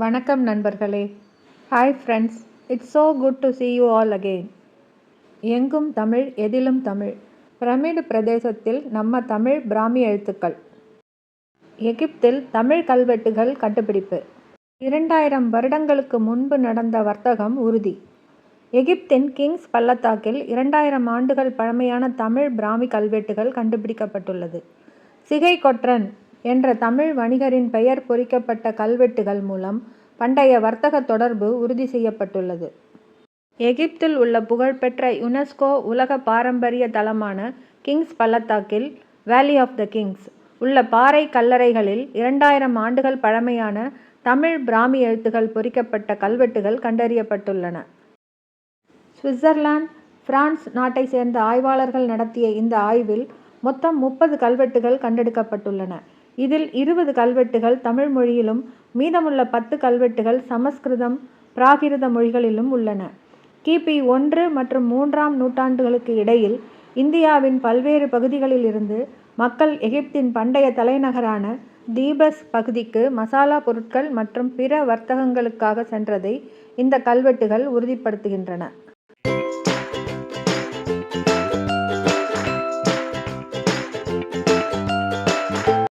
வணக்கம் நண்பர்களே. Hi friends, it's so good to see you all again. எங்கும் தமிழ், எதிலும் தமிழ். பிரமிடு பிரதேசத்தில் நம்ம தமிழ் பிராமி எழுத்துக்கள். எகிப்தில் தமிழ் கல்வெட்டுகள் கண்டுபிடிப்பு. 2000 வருடங்களுக்கு முன்பு நடந்த வர்த்தகம் உறுதி. எகிப்தின் கிங்ஸ் பள்ளத்தாக்கில் 2000 ஆண்டுகள் பழமையான தமிழ் பிராமி கல்வெட்டுகள் கண்டுபிடிக்கப்பட்டுள்ளது. சிகை கொற்றன் என்ற தமிழ் வணிகரின் பெயர் பொறிக்கப்பட்ட கல்வெட்டுகள் மூலம் பண்டைய வர்த்தக தொடர்பு உறுதி செய்யப்பட்டுள்ளது. எகிப்தில் உள்ள புகழ்பெற்ற யுனெஸ்கோ உலக பாரம்பரிய தலமான கிங்ஸ் பள்ளத்தாக்கில் வேலி ஆஃப் த கிங்ஸ் உள்ள பாறை கல்லறைகளில் 2000 ஆண்டுகள் பழமையான தமிழ் பிராமி எழுத்துகள் பொறிக்கப்பட்ட கல்வெட்டுகள் கண்டறியப்பட்டுள்ளன. சுவிட்சர்லாந்து, பிரான்ஸ் நாட்டை சேர்ந்த ஆய்வாளர்கள் நடத்திய இந்த ஆய்வில் மொத்தம் 30 கல்வெட்டுகள் கண்டெடுக்கப்பட்டுள்ளன. இதில் 20 கல்வெட்டுகள் தமிழ் மொழியிலும் மீதமுள்ள 10 கல்வெட்டுகள் சமஸ்கிருதம், பிராகிருத மொழிகளிலும் உள்ளன. கிபி 1 மற்றும் 3ஆம் நூற்றாண்டுகளுக்கு இடையில் இந்தியாவின் பல்வேறு பகுதிகளில் இருந்து மக்கள் எகிப்தின் பண்டைய தலைநகரான தீபஸ் பகுதிக்கு மசாலா பொருட்கள் மற்றும் பிற வர்த்தகங்களுக்காக சென்றதை இந்த கல்வெட்டுகள் உறுதிப்படுத்துகின்றன.